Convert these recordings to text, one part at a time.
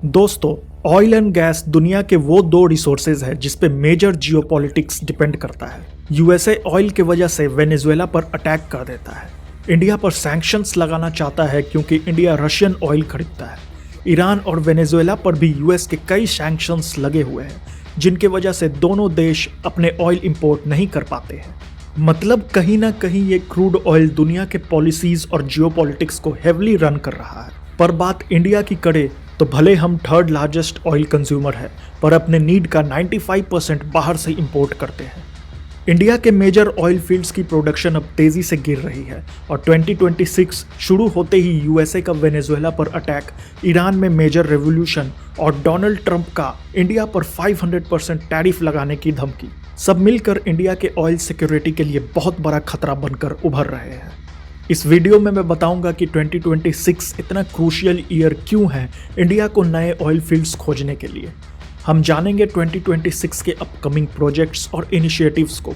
दोस्तों, oil and gas दुनिया के वो दो रिसोर्सेज है जिस पे मेजर जियोपॉलिटिक्स डिपेंड करता है। यूएसए ऑयल की वजह से वेनेजुएला पर अटैक कर देता है। इंडिया पर सैंक्शंस लगाना चाहता है क्योंकि इंडिया रशियन ऑयल खरीदता है। ईरान और वेनेजुएला पर भी यूएस के कई सैंक्शंस लगे हुए हैं जिनके वजह से दोनों देश अपने ऑयल इंपोर्ट नहीं कर पाते हैं। मतलब कहीं ना कहीं ये क्रूड ऑयल दुनिया के पॉलिसीज और जियोपॉलिटिक्स को हेवली रन कर रहा है। पर बात इंडिया की करे तो भले हम थर्ड लार्जेस्ट ऑयल कंज्यूमर है, पर अपने नीड का 95% बाहर से इंपोर्ट करते हैं। इंडिया के मेजर ऑयल फील्ड्स की प्रोडक्शन अब तेजी से गिर रही है और 2026 शुरू होते ही यूएसए का वेनेजुएला पर अटैक, ईरान में मेजर रेवोल्यूशन और डोनाल्ड ट्रंप का इंडिया पर 500% टैरिफ लगाने की धमकी, सब मिलकर इंडिया के ऑयल सिक्योरिटी के लिए बहुत बड़ा खतरा बनकर उभर रहे हैं। इस वीडियो में मैं बताऊंगा कि 2026 इतना क्रूशियल ईयर क्यों है इंडिया को नए ऑयल फील्ड्स खोजने के लिए। हम जानेंगे 2026 के अपकमिंग प्रोजेक्ट्स और इनिशिएटिव्स को।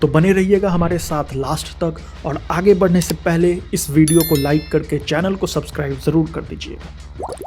तो बने रहिएगा हमारे साथ लास्ट तक, और आगे बढ़ने से पहले इस वीडियो को लाइक करके चैनल को सब्सक्राइब जरूर कर दीजिएगा।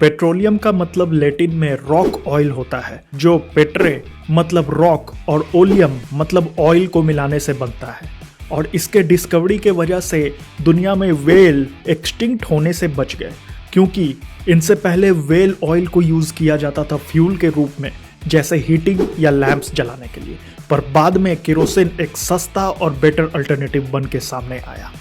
पेट्रोलियम का मतलब लैटिन में रॉक ऑयल होता है, जो पेट्रे मतलब रॉक और ओलियम मतलब ऑयल को मिलाने से बनता है। और इसके डिस्कवरी के वजह से दुनिया में व्हेल एक्सटिंक्ट होने से बच गए, क्योंकि इनसे पहले व्हेल ऑयल को यूज किया जाता था फ्यूल के रूप में, जैसे हीटिंग या लैंप्स जलाने के लिए। पर बाद में केरोसिन एक सस्ता और बेटर अल्टरनेटिव बन के सामने आया।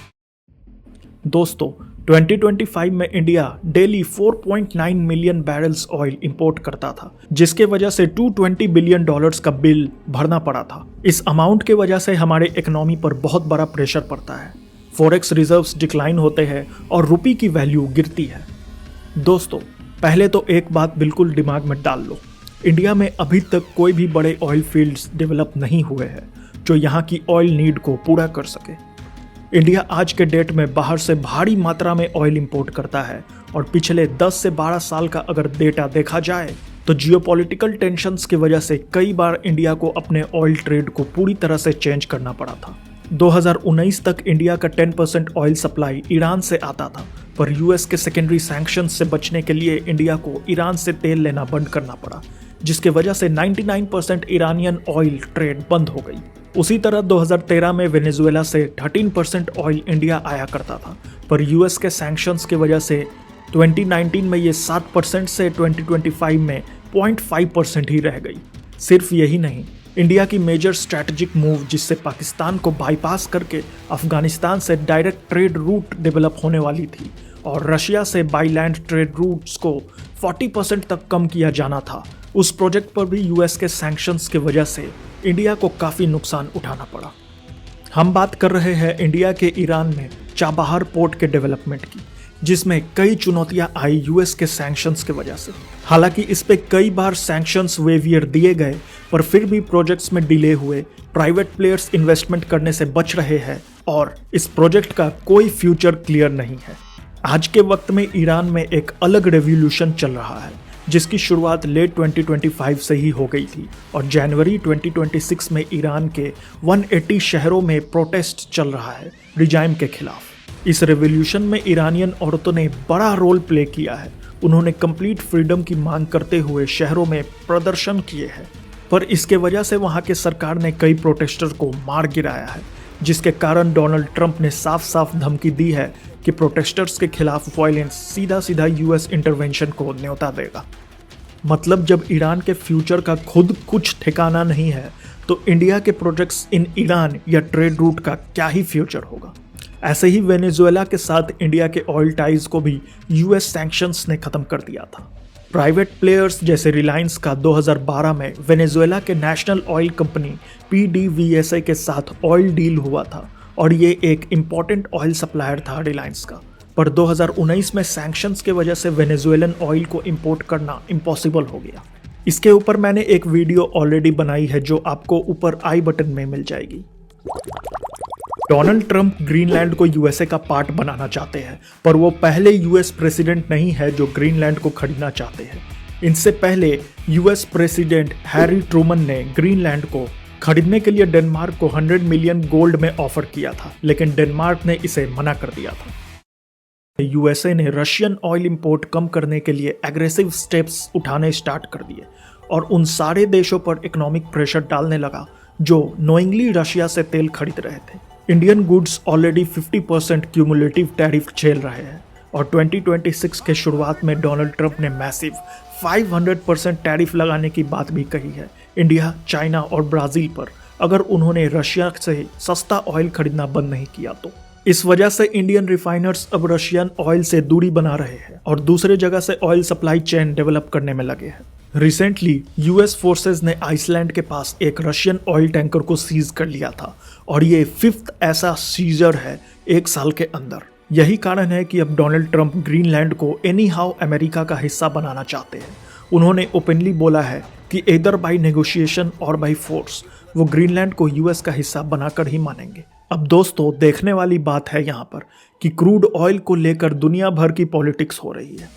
दोस्तों, 2025 में India daily 4.9 million barrels oil import करता था, जिसके वजह से $220 बिलियन का बिल भरना पड़ा था। इस अमाउंट के वजह से हमारे इकोनॉमी पर बहुत बड़ा प्रेशर पड़ता है, फॉरेक्स रिजर्व्स डिक्लाइन होते हैं और रुपये की वैल्यू गिरती है। दोस्तों, पहले तो एक बात बिल्कुल दिमाग में डाल लो, इंडिया में अभी तक कोई भी बड़े ऑयल फील्ड्स डेवलप नहीं हुए हैं जो यहाँ की ऑयल नीड को पूरा कर सके। इंडिया आज के डेट में बाहर से भारी मात्रा में ऑयल इंपोर्ट करता है, और पिछले 10 से 12 साल का अगर डेटा देखा जाए तो जियोपॉलिटिकल टेंशन्स की वजह से कई बार इंडिया को अपने ऑयल ट्रेड को पूरी तरह से चेंज करना पड़ा था। 2019 तक इंडिया का 10% ऑयल सप्लाई ईरान से आता था, पर यूएस के सेकेंडरी सैंक्शंस से बचने के लिए इंडिया को ईरान से तेल लेना बंद करना पड़ा, जिसके वजह से 99% ईरानियन ऑयल ट्रेड बंद हो गई। उसी तरह 2013 में वेनेजुएला से 13% ऑयल इंडिया आया करता था, पर यूएस के सैंक्शंस की वजह से 2019 में ये 7% से 2025 में 0.5% ही रह गई। सिर्फ यही नहीं, इंडिया की मेजर स्ट्रैटेजिक मूव जिससे पाकिस्तान को बाईपास करके अफगानिस्तान से डायरेक्ट ट्रेड रूट डेवलप होने वाली थी और रशिया से बाई लैंड ट्रेड रूट्स को 40% तक कम किया जाना था, उस प्रोजेक्ट पर भी यूएस के सैंक्शंस की वजह से इंडिया को काफ़ी नुकसान उठाना पड़ा। हम बात कर रहे हैं इंडिया के ईरान में चाबहार पोर्ट के डेवलपमेंट की, जिसमें कई चुनौतियां आई यूएस के सैंक्शंस की वजह से। हालांकि इस पे कई बार सैंक्शंस वेवियर दिए गए, पर फिर भी प्रोजेक्ट्स में डिले हुए, प्राइवेट प्लेयर्स इन्वेस्टमेंट करने से बच रहे हैं और इस प्रोजेक्ट का कोई फ्यूचर क्लियर नहीं है। आज के वक्त में ईरान में एक अलग रेवोल्यूशन चल रहा है, जिसकी शुरुआत लेट 2025 से ही हो गई थी, और जनवरी 2026 में ईरान के 180 शहरों में प्रोटेस्ट चल रहा है रिजाइम के खिलाफ। इस रेवोल्यूशन में ईरानियन औरतों ने बड़ा रोल प्ले किया है। उन्होंने कंप्लीट फ्रीडम की मांग करते हुए शहरों में प्रदर्शन किए हैं, पर इसके वजह से वहां के सरकार ने कई प्रोटेस्टर को मार गिराया है, जिसके कारण डोनाल्ड ट्रंप ने साफ साफ धमकी दी है कि प्रोटेस्टर्स के खिलाफ वायलेंस सीधा सीधा यूएस इंटरवेंशन को न्योता देगा। मतलब जब ईरान के फ्यूचर का खुद कुछ ठिकाना नहीं है, तो इंडिया के प्रोजेक्ट्स इन ईरान या ट्रेड रूट का क्या ही फ्यूचर होगा। ऐसे ही वेनेजुएला के साथ इंडिया के ऑयल टाइज को भी यूएस सैंक्शंस ने खत्म कर दिया था। प्राइवेट प्लेयर्स जैसे रिलायंस का 2012 में वेनेजुएला के नेशनल ऑयल कंपनी PDVSA के साथ ऑयल डील हुआ था, और ये एक इम्पॉर्टेंट ऑयल सप्लायर था रिलायंस का। पर 2019 में सैंक्शंस के वजह से वेनेजुएलन ऑयल को इंपोर्ट करना इम्पॉसिबल हो गया। इसके ऊपर मैंने एक वीडियो ऑलरेडी बनाई है जो आपको ऊपर आई बटन में मिल जाएगी। डोनाल्ड ट्रंप ग्रीनलैंड को यूएसए का पार्ट बनाना चाहते हैं, पर वो पहले यूएस प्रेसिडेंट नहीं है जो ग्रीनलैंड को खरीदना चाहते हैं। इनसे पहले यूएस प्रेसिडेंट हैरी ट्रूमन ने ग्रीनलैंड को खरीदने के लिए डेनमार्क को 100 मिलियन गोल्ड में ऑफर किया था, लेकिन डेनमार्क ने इसे मना कर दिया था। यूएसए ने रशियन ऑयल इंपोर्ट कम करने के लिए एग्रेसिव स्टेप्स उठाने स्टार्ट कर दिए और उन सारे देशों पर इकोनॉमिक प्रेशर डालने लगा जो नोइंगली रशिया से तेल खरीद रहे थे। Indian goods already 50% cumulative tariff झेल रहे हैं और 2026 के शुरुआत में डोनाल्ड ट्रंप ने मैसिव 500% टैरिफ लगाने की बात भी कही है इंडिया, चाइना और ब्राज़ील पर, अगर उन्होंने रशिया से सस्ता ऑयल खरीदना बंद नहीं किया तो। इस वजह से इंडियन रिफाइनर्स अब रशियन ऑयल से दूरी बना रहे हैं और दूसरे जगह से ऑयल सप्लाई चेन डेवलप करने में लगे हैं। रिसेंटली यूएस फोर्सेज ने आइसलैंड के पास एक रशियन ऑयल टैंकर को सीज कर लिया था और ये 5th ऐसा सीजर है एक साल के अंदर। यही कारण है कि अब डोनाल्ड ट्रंप ग्रीनलैंड को एनी हाउ अमेरिका का हिस्सा बनाना चाहते हैं। उन्होंने ओपनली बोला है कि इधर बाई नेगोशिएशन और बाई फोर्स वो ग्रीनलैंड को यूएस का हिस्सा बनाकर ही मानेंगे। अब दोस्तों, देखने वाली बात है यहाँ पर कि क्रूड ऑयल को लेकर दुनिया भर की पॉलिटिक्स हो रही है।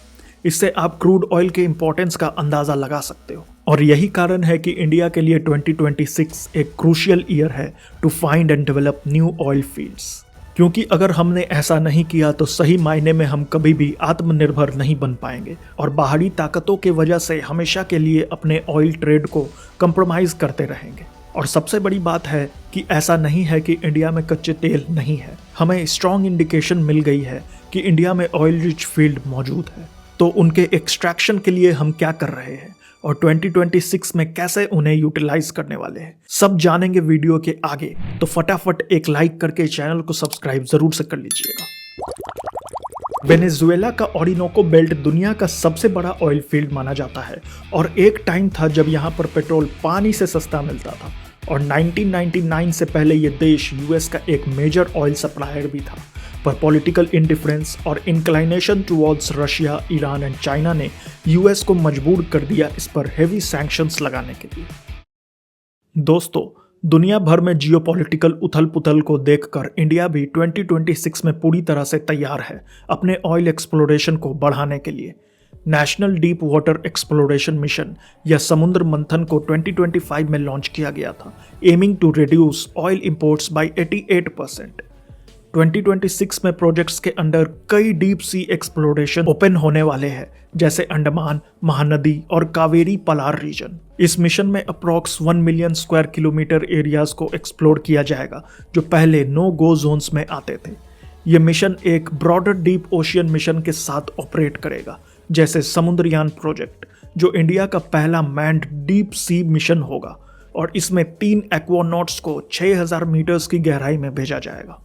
इससे आप क्रूड ऑयल के इंपॉर्टेंस का अंदाजा लगा सकते हो और यही कारण है कि इंडिया के लिए 2026 एक क्रूशियल ईयर है to find and develop new oil fields. क्योंकि अगर हमने ऐसा नहीं किया तो सही मायने में हम कभी भी आत्मनिर्भर नहीं बन पाएंगे और बाहरी ताकतों के वजह से हमेशा के लिए अपने ऑयल ट्रेड को कंप्रोमाइज करते रहेंगे। और सबसे बड़ी बात है कि ऐसा नहीं है कि इंडिया में कच्चे तेल नहीं है, हमें स्ट्रॉन्ग इंडिकेशन मिल गई है कि इंडिया में ऑयल रिच फील्ड मौजूद है। तो उनके एक्सट्रैक्शन के लिए हम क्या कर रहे हैं और 2026 में कैसे उन्हें यूटिलाइज करने वाले हैं, सब जानेंगे वीडियो के आगे। तो फटाफट एक लाइक करके चैनल को सब्सक्राइब जरूर से कर लीजिएगा। वेनेजुएला का ओरिनोको बेल्ट दुनिया का सबसे बड़ा ऑयल फील्ड माना जाता है और एक टाइम था जब यहाँ पर पेट्रोल पानी से सस्ता मिलता था और 1999 से पहले ये देश यूएस का एक मेजर ऑयल सप्लायर भी था। पर पॉलिटिकल इंडिफरेंस और inclination towards Russia, Iran and China ने यूएस को मजबूर कर दिया इस पर हेवी सैंक्शंस लगाने के लिए। दोस्तों, दुनिया भर में जियोपॉलिटिकल उथल पुथल को देखकर इंडिया भी 2026 में पूरी तरह से तैयार है अपने ऑयल एक्सप्लोरेशन को बढ़ाने के लिए। National deep water exploration mission या समुद्र मंथन को 2025 में लॉन्च किया गया था, aiming to reduce oil imports by 88%। 2026 में प्रोजेक्ट्स के अंडर कई डीप सी एक्सप्लोरेशन ओपन होने वाले हैं, जैसे अंडमान, महानदी और कावेरी पलार रीजन। इस मिशन में approx 1 million square kilometre areas को एक्सप्लोर किया जाएगा जो पहले नो गो जोन्स में आते थे। ये मिशन एक ब्रॉडर डीप ओशियन मिशन के साथ ऑपरेट करेगा, जैसे समुद्रयान प्रोजेक्ट, जो इंडिया का पहला मैन्ड डीप सी मिशन होगा और इसमें 3 एक्वानॉट्स को 6000 मीटर्स की गहराई में भेजा जाएगा।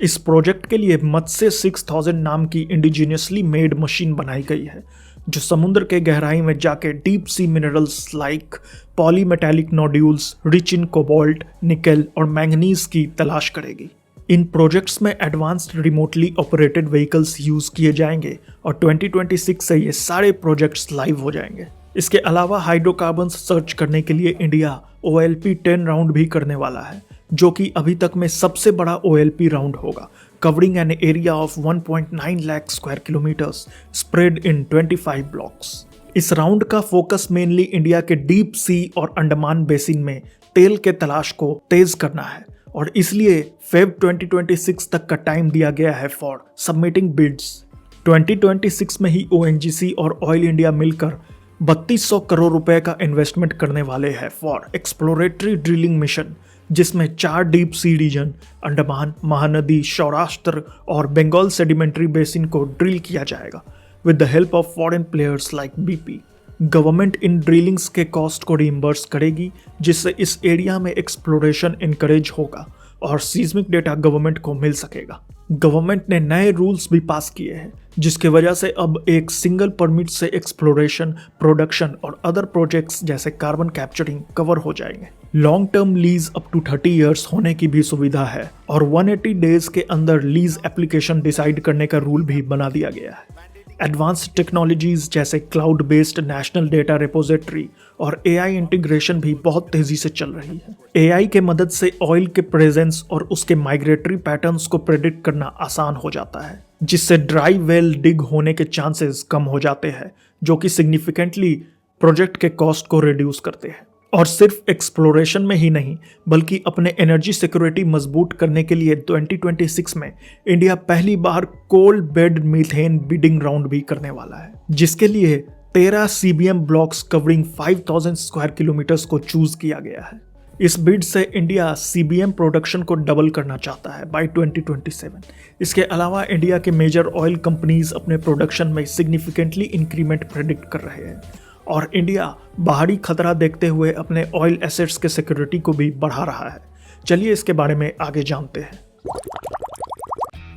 इस प्रोजेक्ट के लिए मत्स्य 6000 नाम की इंडिजिनियसली मेड मशीन बनाई गई है जो समुद्र के गहराई में जाके deep sea minerals like polymetallic nodules rich in cobalt, nickel और मैंगनीज की तलाश करेगी। इन प्रोजेक्ट्स में advanced remotely operated vehicles use किए जाएंगे और 2026 से ये सारे प्रोजेक्ट्स लाइव हो जाएंगे। इसके अलावा हाइड्रोकार्बन्स सर्च करने के लिए इंडिया OLP-10 राउंड भी करने वाला है, जो कि अभी तक में सबसे बड़ा OLP राउंड होगा, covering an area of 1.9 lakh square kilometres spread in 25 blocks. इस राउंड का फोकस मेनली इंडिया के डीप सी और अंडमान बेसिन में तेल के तलाश को तेज करना है और इसलिए फेब 2026 तक का टाइम दिया गया है फॉर सबमिटिंग बिड्स। 2026 में ही ONGC और ऑयल इंडिया मिलकर 3200 करोड़ रुपए का इन्वेस्टमेंट करने वाले हैं फॉर एक्सप्लोरेटरी ड्रिलिंग मिशन, जिसमें 4 deep sea region Andaman, Mahanadi, Saurashtra और बंगाल सेडिमेंट्री बेसिन को ड्रिल किया जाएगा with the help of foreign players like BP। Government इन ड्रिलिंग्स के कॉस्ट को रिइंबर्स करेगी, जिससे इस एरिया में एक्सप्लोरेशन इनकरेज होगा और सीस्मिक डेटा गवर्नमेंट को मिल सकेगा। गवर्नमेंट ने नए रूल्स भी पास किए हैं, जिसके वजह से अब एक सिंगल परमिट से एक्सप्लोरेशन, प्रोडक्शन और अदर प्रोजेक्ट्स जैसे कार्बन कैप्चरिंग कवर हो जाएंगे। Long term lease up to 30 years होने की भी सुविधा है और 180 डेज के अंदर लीज एप्लीकेशन डिसाइड करने का रूल भी बना दिया गया है। एडवांस्ड टेक्नोलॉजीज जैसे cloud based national data repository और AI इंटीग्रेशन भी बहुत तेजी से चल रही है। AI के मदद से ऑयल के प्रेजेंस और उसके माइग्रेटरी पैटर्न्स को प्रेडिक्ट करना आसान हो जाता है, जिससे ड्राई वेल डिग होने के चांसेस कम हो जाते हैं, जो कि सिग्निफिकेंटली प्रोजेक्ट के कॉस्ट को रिड्यूस करते हैं। और सिर्फ एक्सप्लोरेशन में ही नहीं बल्कि अपने एनर्जी सिक्योरिटी मजबूत करने के लिए 2026 में इंडिया पहली बार coal bed methane bidding round भी करने वाला है, जिसके लिए 13 CBM blocks covering 5000 square kilometres को चूज किया गया है। इस बिड से इंडिया CBM प्रोडक्शन को डबल करना चाहता है बाय 2027। इसके अलावा इंडिया के मेजर ऑयल कंपनीज अपने प्रोडक्शन में सिग्निफिकेंटली इंक्रीमेंट प्रेडिक्ट कर रहे हैं और इंडिया बाहरी खतरा देखते हुए अपने ऑयल एसेट्स के सिक्योरिटी को भी बढ़ा रहा है। चलिए इसके बारे में आगे जानते हैं।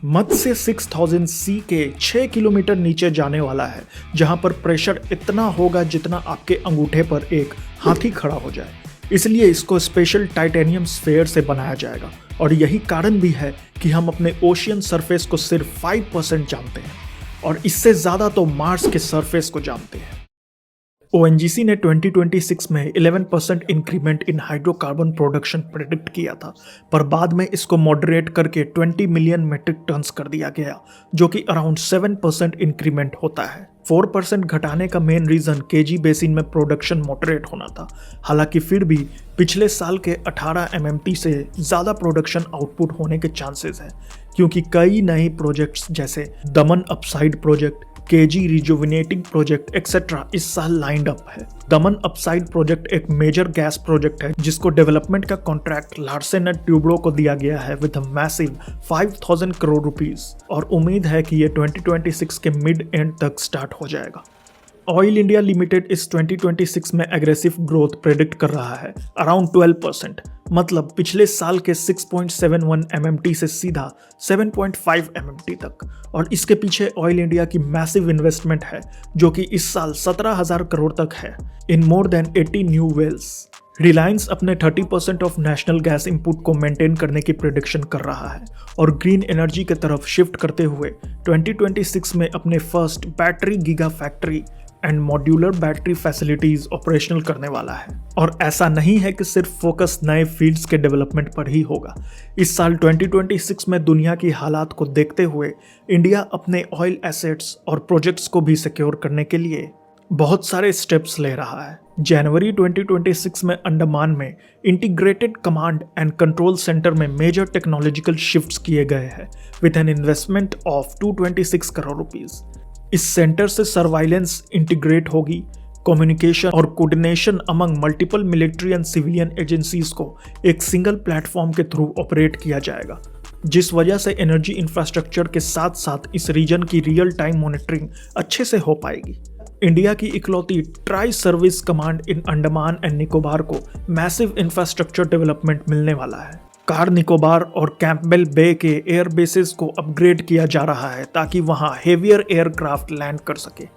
मत्स्य 6000 सी के 6 किलोमीटर नीचे जाने वाला है, जहां पर प्रेशर इतना होगा जितना आपके अंगूठे पर एक हाथी खड़ा हो जाए। इसलिए इसको स्पेशल टाइटेनियम स्फेयर से बनाया जाएगा और यही कारण भी है कि हम अपने ओशियन सरफेस को सिर्फ 5% जानते हैं और इससे ज़्यादा तो मार्स के सरफेस को जानते हैं। ONGC ने 2026 में 11% increment in hydrocarbon production predict किया था, पर बाद में इसको मॉडरेट करके 20 मिलियन मेट्रिक टन्स कर दिया गया, जो कि अराउंड 7% इंक्रीमेंट होता है। 4% घटाने का मेन रीजन केजी बेसिन में प्रोडक्शन मॉडरेट होना था। हालांकि फिर भी पिछले साल के 18 MMT से ज़्यादा प्रोडक्शन आउटपुट होने के चांसेस है, क्योंकि कई नए प्रोजेक्ट्स जैसे दमन upside project, KG rejuvenating project etcetera इस साल लाइंड अप है। दमन अपसाइड प्रोजेक्ट एक मेजर गैस प्रोजेक्ट है जिसको डेवलपमेंट का कॉन्ट्रैक्ट लार्सन एंड ट्यूब्रो को दिया गया है with a massive 5000 crore rupees और उम्मीद है कि ये 2026 के मिड एंड तक स्टार्ट हो जाएगा। ऑयल इंडिया लिमिटेड इस 2026 में एग्रेसिव ग्रोथ प्रेडिक्ट कर रहा है अराउंड 12%, मतलब पिछले साल के 6.71 MMT से सीधा 7.5 MMT तक। और इसके पीछे ऑयल इंडिया की मैसिव इन्वेस्टमेंट है जो कि इस साल 17,000 करोड़ तक है in more than 80 new wells. Reliance अपने 30% ऑफ नेशनल गैस इनपुट को मेंटेन करने की प्रेडिक्शन कर रहा है और ग्रीन एनर्जी की तरफ शिफ्ट करते हुए 2026 में अपने first battery giga factory and modular battery facilities operational करने वाला है। और ऐसा नहीं है कि सिर्फ फोकस नए फील्ड्स के डेवलपमेंट पर ही होगा। इस साल 2026 में दुनिया की हालात को देखते हुए इंडिया अपने ऑयल एसेट्स और प्रोजेक्ट्स को भी सिक्योर करने के लिए बहुत सारे स्टेप्स ले रहा है। जनवरी 2026 में अंडमान में integrated command and control centre में मेजर टेक्नोलॉजिकल शिफ्ट्स किए गए हैं with an investment of 226 crore rupees. इस सेंटर से सर्वाइलेंस इंटीग्रेट होगी, कम्युनिकेशन और coordination among multiple military and civilian agencies को एक सिंगल प्लेटफॉर्म के थ्रू ऑपरेट किया जाएगा, जिस वजह से एनर्जी इंफ्रास्ट्रक्चर के साथ साथ इस रीजन की रियल टाइम मॉनिटरिंग अच्छे से हो पाएगी। इंडिया की इकलौती tri service command in Andaman and Nicobar को मैसिव इंफ्रास्ट्रक्चर डेवलपमेंट मिलने वाला है। कार निकोबार और कैंपबेल बे के एयर बेसेस को अपग्रेड किया जा रहा है ताकि वहां हेवियर एयरक्राफ्ट लैंड कर सके।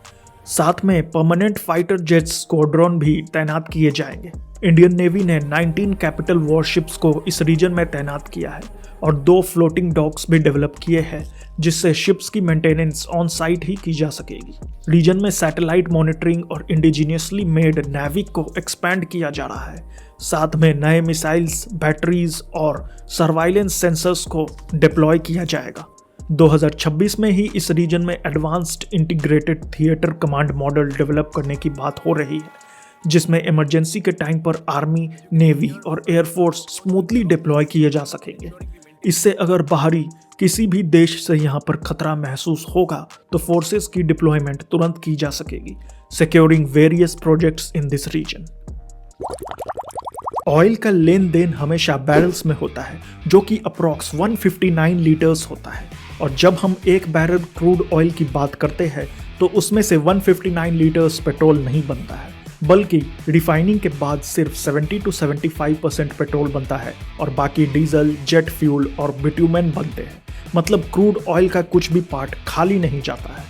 साथ में परमानेंट फाइटर जेट्स स्क्वाड्रन भी तैनात किए जाएंगे। इंडियन नेवी ने 19 कैपिटल वॉरशिप्स को इस रीजन में तैनात किया है और 2 फ्लोटिंग डॉक्स भी डेवलप किए हैं, जिससे शिप्स की मेंटेनेंस ऑन साइट ही की जा सकेगी। रीजन में सैटेलाइट मॉनिटरिंग और इंडिजिनियसली मेड नेविक को एक्सपैंड किया जा रहा है। साथ में नए मिसाइल्स, बैटरीज और सर्वाइलेंस सेंसर्स को डिप्लॉय किया जाएगा। 2026 में ही इस रीजन में advanced integrated theatre command model develop करने की बात हो रही है, जिसमें इमरजेंसी के टाइम पर आर्मी, नेवी और एयरफोर्स स्मूथली डिप्लॉय किए जा सकेंगे। इससे अगर बाहरी किसी भी देश से यहाँ पर खतरा महसूस होगा तो फोर्सेस की डिप्लॉयमेंट तुरंत की जा सकेगी, securing various projects in this region. Oil का लेन देन हमेशा बैरल्स में होता है, जो कि अप्रॉक्स 159 लीटर्स होता है, और जब हम एक बैरल क्रूड ऑयल की बात करते हैं तो उसमें से 159 लीटर्स पेट्रोल नहीं बनता है, बल्कि रिफाइनिंग के बाद सिर्फ 70 to 75% पेट्रोल बनता है और बाकी डीजल, जेट फ्यूल और बिट्यूमेन बनते हैं। मतलब क्रूड ऑयल का कुछ भी पार्ट खाली नहीं जाता है।